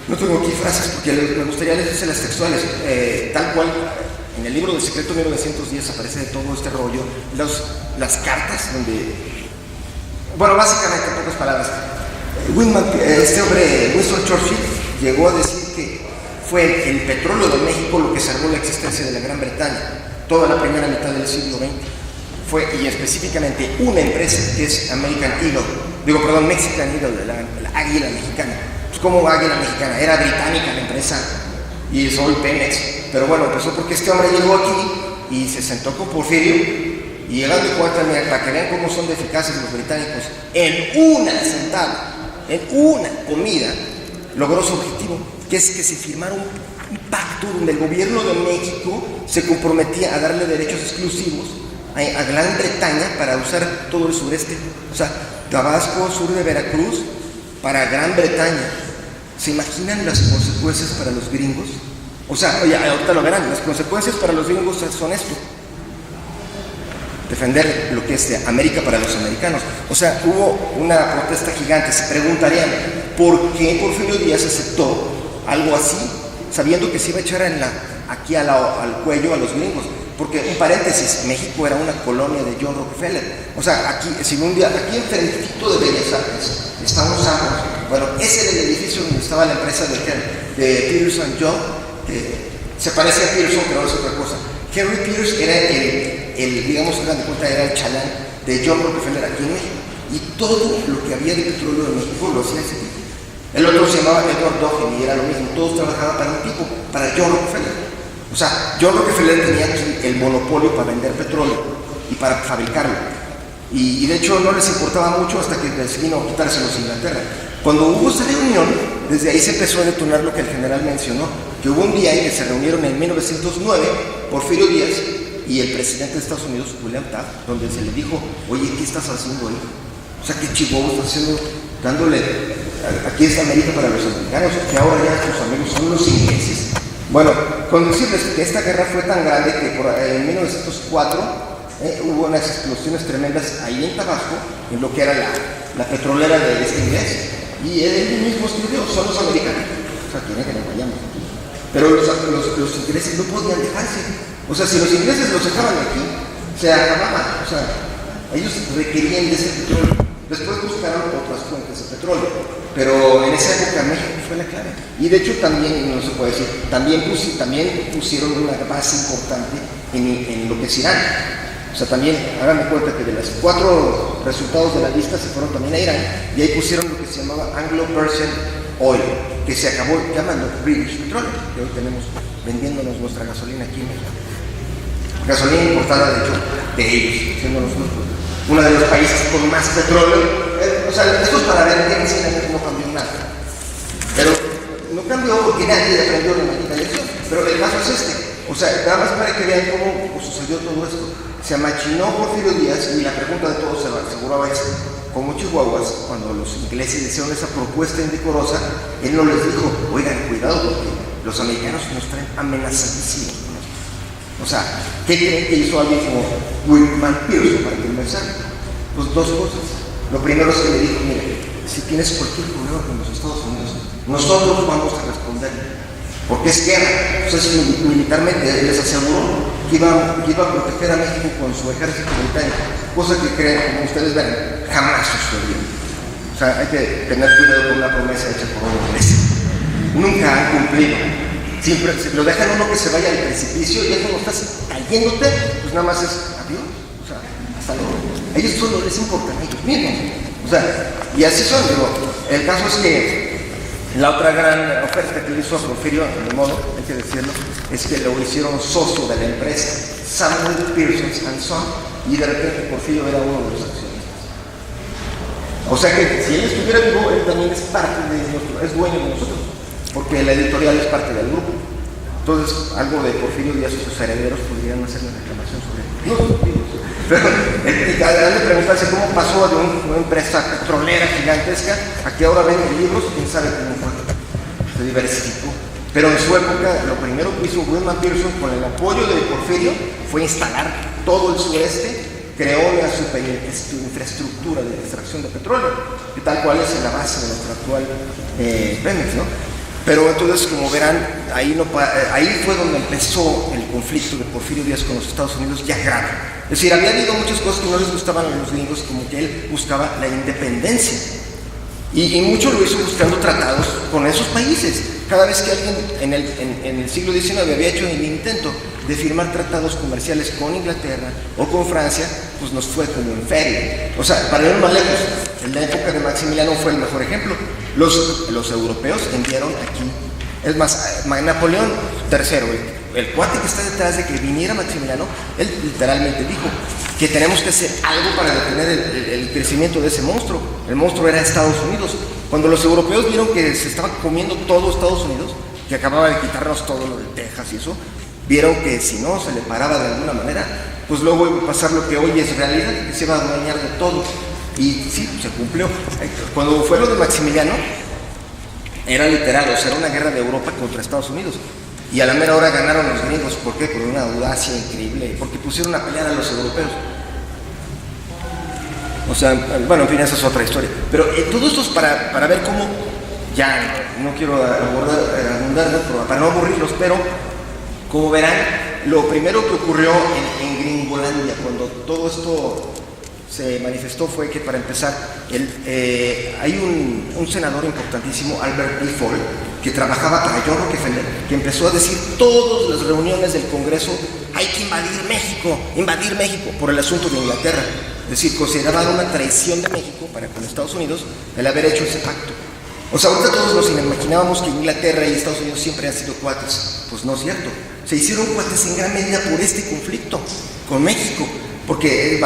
no tengo aquí frases porque me gustaría leerse las textuales, tal cual, en el libro del Secreto 1910 aparece de todo este rollo, las cartas donde, bueno, básicamente, en pocas palabras, este hombre, Winston Churchill, llegó a decir que fue el petróleo de México lo que salvó la existencia de la Gran Bretaña toda la primera mitad del siglo XX. Fue, y específicicamente, una empresa que es Mexican Eagle, la águila mexicana. Pues como águila mexicana, era británica la empresa y es hoy Pemex. Pero bueno, empezó porque este hombre llegó aquí y se sentó con Porfirio Y llegando a cuenta, mira, para que vean cómo son de eficaces los británicos, en una sentada, en una comida, logró su objetivo, que es que se firmara un pacto donde el gobierno de México se comprometía a darle derechos exclusivos a Gran Bretaña para usar todo el sureste, o sea, Tabasco, sur de Veracruz, para Gran Bretaña. ¿Se imaginan las consecuencias para los gringos? O sea, oye, ahorita lo verán, las consecuencias para los gringos son esto: defender lo que es de América para los americanos. O sea, hubo una protesta gigante. Se preguntarían, ¿por qué Porfirio Díaz aceptó algo así, sabiendo que se iba a echar aquí al cuello a los gringos? Porque, un paréntesis, México era una colonia de John Rockefeller. O sea, aquí, si un día, aquí enfrentito de Bellas Artes, estamos ambos. Bueno, ese era el edificio donde estaba la empresa de Pearson John, que se parece a Pearson, pero no es otra cosa. Henry Pierce era digamos, hagan de cuenta, era el chalán de John Rockefeller aquí en México. Y todo lo que había de petróleo en México lo hacía ese tipo. El otro se llamaba Edward Dawkins y era lo mismo. Todos trabajaban para un tipo, para John Rockefeller. O sea, John Rockefeller tenía aquí el monopolio para vender petróleo y para fabricarlo. Y de hecho no les importaba mucho hasta que les vino a quitárselos a Inglaterra. Cuando hubo esta reunión, desde ahí se empezó a detonar lo que el general mencionó, que hubo un día en que se reunieron en 1909 Porfirio Díaz y el presidente de Estados Unidos, William Taft, donde se le dijo, oye, ¿qué estás haciendo ahí? O sea, ¿qué chihuahua estás haciendo? Dándole, aquí está América para los americanos, que ahora ya tus amigos son los ingleses. Bueno, con decirles que esta guerra fue tan grande que en 1904 hubo unas explosiones tremendas ahí en Tabasco, en lo que era la petrolera de este inglés. Y él mismo escribió, son los americanos. O sea, quieren que nos vayamos aquí. Pero los ingleses no podían dejarse. O sea, si los ingleses los dejaban aquí, se acababan. O sea, ellos requerían de ese petróleo. Después buscaron otras fuentes de petróleo. Pero en esa época México fue la clave. Y de hecho también, no se puede decir, también pusieron una base importante en lo que es Irán. O sea, también, háganme cuenta que de los 4 resultados de la lista se fueron también a Irán, y ahí pusieron lo que se llamaba Anglo-Persian Oil, que se acabó llamando British Petroleum, que hoy tenemos vendiéndonos nuestra gasolina aquí en México. Gasolina importada, de hecho, de ellos, siendo nosotros uno de los países con más petróleo. O sea, esto es para ver que no cambió nada. Pero no cambió porque nadie aprendió la maldita lección. Pero el caso es este. O sea, nada más para que vean cómo sucedió todo esto. Se amachinó Porfirio Díaz y la pregunta de todos se aseguraba es, como chihuahuas, cuando los ingleses hicieron esa propuesta indecorosa, él no les dijo, oigan, cuidado porque los americanos nos traen amenazadísimos. O sea, ¿qué creen que hizo alguien como Whitman Pearson para comenzar? Pues 2 cosas. Lo primero es que le dijo, mire, si tienes cualquier problema con los Estados Unidos, nosotros vamos a responder, porque es guerra. Entonces, militarmente les aseguró que iba a proteger a México con su ejército británico, cosa que creen, como ustedes ven, jamás sucedió. O sea, hay que tener cuidado con una promesa hecha por un inglés. Nunca han cumplido. Siempre lo dejan uno que se vaya al precipicio y ya cuando estás cayéndote, pues nada más es adiós. O sea, hasta luego. Ellos solo les importan a ellos mismos. O sea, y así son. Digo, el caso es que la otra gran oferta que le hizo a Porfirio, de modo, hay que decirlo, es que lo hicieron socio de la empresa Samuel Pearson & Son, y de repente Porfirio era uno de los accionistas. O sea que si él estuviera vivo, él también es parte de nosotros, es dueño de nosotros, porque la editorial es parte del grupo. Entonces, algo de Porfirio Díaz y sus herederos podrían hacer una reclamación sobre él. No, pero hay que preguntarse cómo pasó de una empresa petrolera gigantesca a que ahora vende libros, quién sabe cómo fue. Se diversificó. Pero en su época, lo primero que hizo Whitman Pearson con el apoyo de Porfirio fue instalar todo el sureste, creó una super infraestructura de extracción de petróleo, que tal cual es la base de nuestra actual Pemex, ¿no? Pero entonces, como verán, ahí fue donde empezó el conflicto de Porfirio Díaz con los Estados Unidos ya grave. Es decir, había habido muchas cosas que no les gustaban a los gringos, como que él buscaba la independencia. Y mucho lo hizo buscando tratados con esos países. Cada vez que alguien en el siglo XIX había hecho el intento de firmar tratados comerciales con Inglaterra o con Francia, pues nos fue como en feria. O sea, para ir más lejos, en la época de Maximiliano fue el mejor ejemplo. Los europeos enviaron aquí, es más, Napoleón III, el cuate que está detrás de que viniera Maximiliano, él literalmente dijo que tenemos que hacer algo para detener el crecimiento de ese monstruo. El monstruo era Estados Unidos. Cuando los europeos vieron que se estaba comiendo todo Estados Unidos, que acababa de quitarnos todo lo de Texas y eso, vieron que si no se le paraba de alguna manera, pues luego iba a pasar lo que hoy es realidad, que se iba a adueñar de todo. Y sí, se cumplió. Cuando fue lo de Maximiliano, era literal, o sea, era una guerra de Europa contra Estados Unidos. Y a la mera hora ganaron los gringos. ¿Por qué? Por una audacia increíble, porque pusieron a pelear a los europeos. O sea, bueno, en fin, esa es otra historia. Pero todo esto es para ver cómo, ya no quiero abundar, para no aburrirlos, pero como verán, lo primero que ocurrió en Gringolandia, cuando todo esto se manifestó, fue que, para empezar, hay un senador importantísimo, Albert E. Ford, que trabajaba para John Rockefeller, que empezó a decir todas las reuniones del Congreso: hay que invadir México por el asunto de Inglaterra. Es decir, consideraban una traición de México para con Estados Unidos el haber hecho ese pacto. O sea, ahorita todos nos imaginábamos que Inglaterra y Estados Unidos siempre han sido cuates. Pues no es cierto. Se hicieron cuates en gran medida por este conflicto con México, porque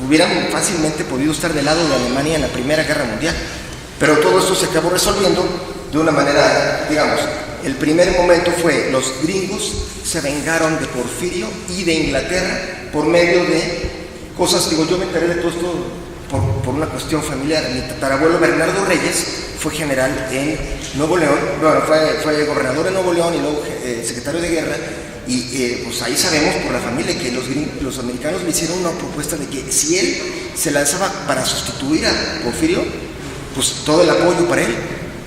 hubieran fácilmente podido estar del lado de Alemania en la Primera Guerra Mundial. Pero todo esto se acabó resolviendo de una manera, digamos, el primer momento fue: los gringos se vengaron de Porfirio y de Inglaterra por medio de cosas. Digo, yo me enteré de todo esto por una cuestión familiar. Mi tatarabuelo Bernardo Reyes fue general en Nuevo León, bueno, fue gobernador en Nuevo León y luego secretario de guerra. Y pues ahí sabemos por la familia que los americanos le hicieron una propuesta de que si él se lanzaba para sustituir a Porfirio, pues todo el apoyo para él.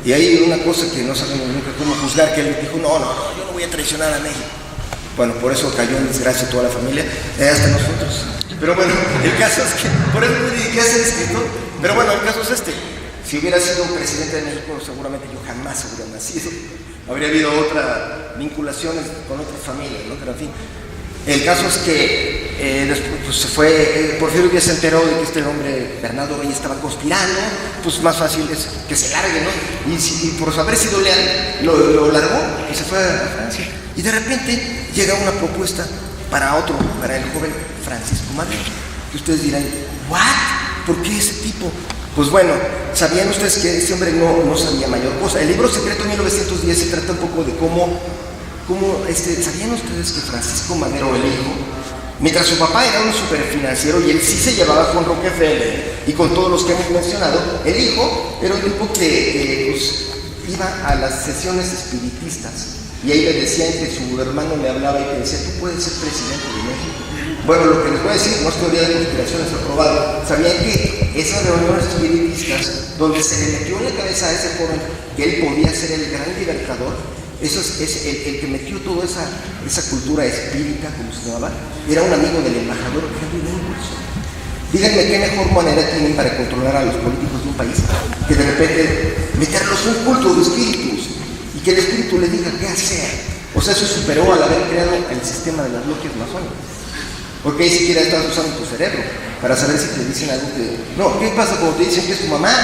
Y hay una cosa que no sabemos nunca cómo juzgar, que él dijo: no, yo no voy a traicionar a México. Bueno, por eso cayó en desgracia toda la familia, hasta nosotros. Pero bueno, el caso es que, por eso me dediqué a ser escritor. Pero bueno, el caso es este: si hubiera sido un presidente de México, seguramente yo jamás hubiera nacido. Habría habido otras vinculaciones con otras familias, ¿no? Pero en fin, el caso es que después pues, se fue, Porfirio ya se enteró de que este hombre, Bernardo Reyes, estaba conspirando. Pues más fácil es que se largue, ¿no? Y por haber sido leal, lo largó y se fue a Francia. Y de repente llega una propuesta para el joven Francisco Madero. Y ustedes dirán: ¿what? ¿Por qué ese tipo? Pues bueno, ¿sabían ustedes que ese hombre no sabía mayor cosa? El libro secreto de 1910 se trata un poco de cómo ¿sabían ustedes que Francisco Madero, el hijo, mientras su papá era un superfinanciero y él sí se llevaba con Rockefeller y con todos los que hemos mencionado, el hijo era un tipo que pues, iba a las sesiones espiritistas? Y ahí le decían que su hermano le hablaba y que decía: tú puedes ser presidente de México. Bueno, lo que les voy a decir no es teoría de conspiración, es aprobado. ¿Sabían que esas reuniones espiritistas, donde se le metió en la cabeza a ese joven que él podía ser el gran libertador, eso es el que metió toda esa cultura espírita, como se llamaba, era un amigo del embajador Henry Nicholson? Díganme qué mejor manera tienen para controlar a los políticos de un país que de repente meterlos un culto de espíritus y que el espíritu le diga qué hacer. O sea, eso superó al haber creado el sistema de las logias masónicas. Porque ahí siquiera estás usando tu cerebro para saber si te dicen algo que... No, ¿qué pasa cuando te dicen que es tu mamá?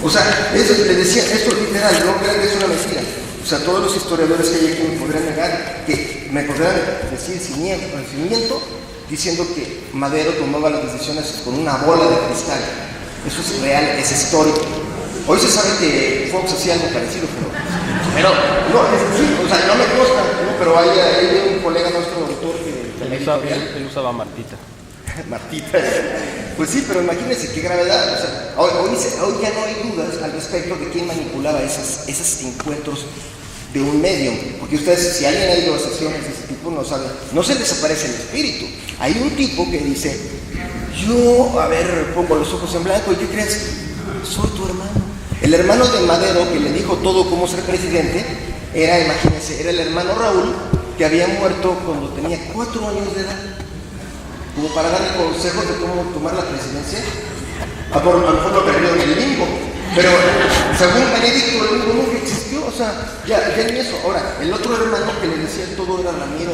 O sea, eso le decía, esto es literal, no crean que es una mentira. O sea, todos los historiadores que hay aquí me podrán negar, que me podrán decir sin miento, diciendo que Madero tomaba las decisiones con una bola de cristal. Eso es real, es histórico. Hoy se sabe que Fox hacía algo parecido, pero no, sí, o sea, no me consta, ¿no? Pero hay un colega nuestro, doctor, que él usaba Martita. Martita. Pues sí, pero imagínense qué gravedad. O sea, hoy ya no hay dudas al respecto de quién manipulaba esos encuentros de un medium. Porque ustedes, si alguien ha ido a sesiones de ese tipo, no saben, no se desaparece el espíritu. Hay un tipo que dice: yo, a ver, pongo los ojos en blanco, ¿y qué crees? Soy tu hermano. El hermano de Madero, que le dijo todo cómo ser presidente, imagínense, era el hermano Raúl, que había muerto cuando tenía 4 años de edad, como para darle consejos de cómo tomar la presidencia. A lo mejor lo perdió en el limbo, pero según Benedicto, el limbo nunca existió, o sea, ya ni eso. Ahora, el otro hermano que le decía todo era Ramiro,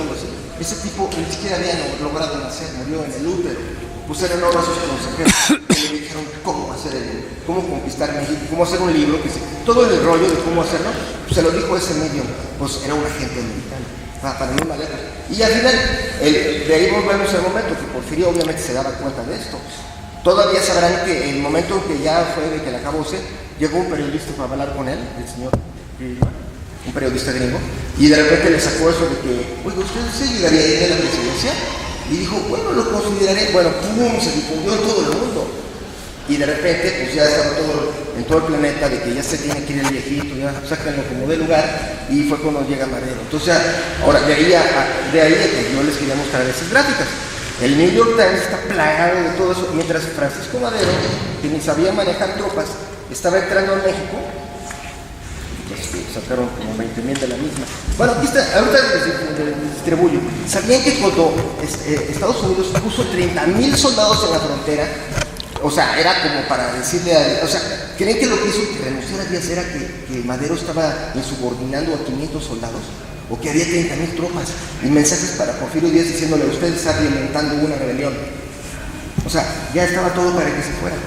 ese tipo ni siquiera había logrado nacer, murió en el útero. Pues eran obras sus consejeros que le dijeron cómo conquistar México, cómo hacer un libro, todo el rollo de cómo hacerlo, pues se lo dijo ese medium, pues era un agente americano. para no ir más lejos. Y al final, de ahí volvemos al momento que Porfirio obviamente se daba cuenta de esto. Todavía sabrán que el momento que ya fue de que la acabóse, llegó un periodista para hablar con él, el señor un periodista gringo, y de repente le sacó eso de que, oiga, ¿usted se llegaría a ir a la presidencia? Y dijo, bueno, lo consideraré. Bueno, ¡pum!, se difundió en todo el mundo. Y de repente, pues ya estaba en todo el planeta de que ya se tiene que ir el viejito, ya sáquenlo como de lugar, y fue cuando llega Madero. Entonces, ahora, de ahí que yo les quería mostrar esas gráficas. El New York Times está plagado de todo eso, mientras Francisco Madero, que ni sabía manejar tropas, estaba entrando a México. Sacaron como 20,000 de la misma. Bueno, aquí está, ahorita les distribuyo. ¿Sabían que cuando Estados Unidos puso 30,000 soldados en la frontera? O sea, era como para decirle o sea, ¿creen que lo que hizo que renunciara a Díaz era que Madero estaba insubordinando a 500 soldados? ¿O que había 30,000 tropas? Y mensajes para Porfirio Díaz diciéndole, usted está alimentando una rebelión. O sea, ya estaba todo para que se fuera.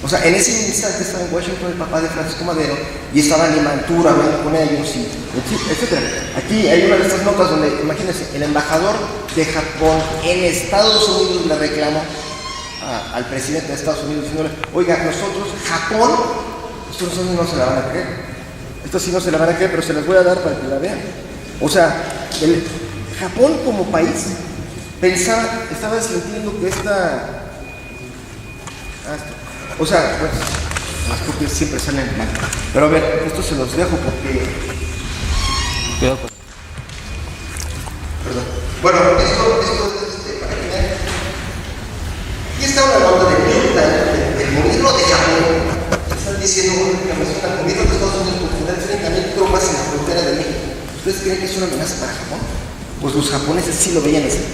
O sea, en ese instante estaba en Washington el papá de Francisco Madero y estaba en Limantura hablando con ellos, etc. Aquí hay una de estas notas donde, imagínense, el embajador de Japón en Estados Unidos le reclamó al presidente de Estados Unidos diciéndole, oiga, nosotros, Japón, esto no se la van a creer. Esto sí no se la van a creer, pero se las voy a dar para que la vean. O sea, Japón como país estaba sintiendo que o sea, pues, las copias siempre salen mal. Pero a ver, esto se los dejo porque... Cuidado con... Perdón. Bueno, esto para que vean. Aquí está una nota de Milton, del gobierno de Japón. Están diciendo que el gobierno de Estados Unidos por tener 30,000 tropas en la frontera de México. ¿Ustedes creen que es una amenaza para Japón? Pues los japoneses sí lo veían así.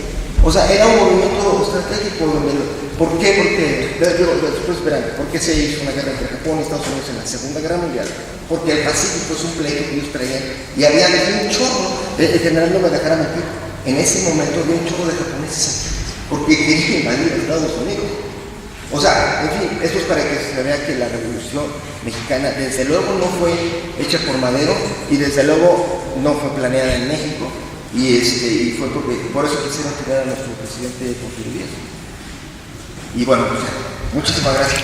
O sea, era un movimiento estratégico. ¿Por qué? Porque, después verán, ¿por qué se hizo una guerra entre Japón y Estados Unidos en la Segunda Guerra Mundial? Porque el Pacífico es un pleito que ellos traían y había un chorro, el general no me dejará mentir, en ese momento había un chorro de japoneses aquí, porque querían invadir a Estados Unidos. O sea, en fin, esto es para que se vea que la Revolución Mexicana desde luego no fue hecha por Madero y desde luego no fue planeada en México. Y fue por eso quisieron tirar a nuestro presidente Porfirio Díaz. Y bueno, pues, muchísimas gracias.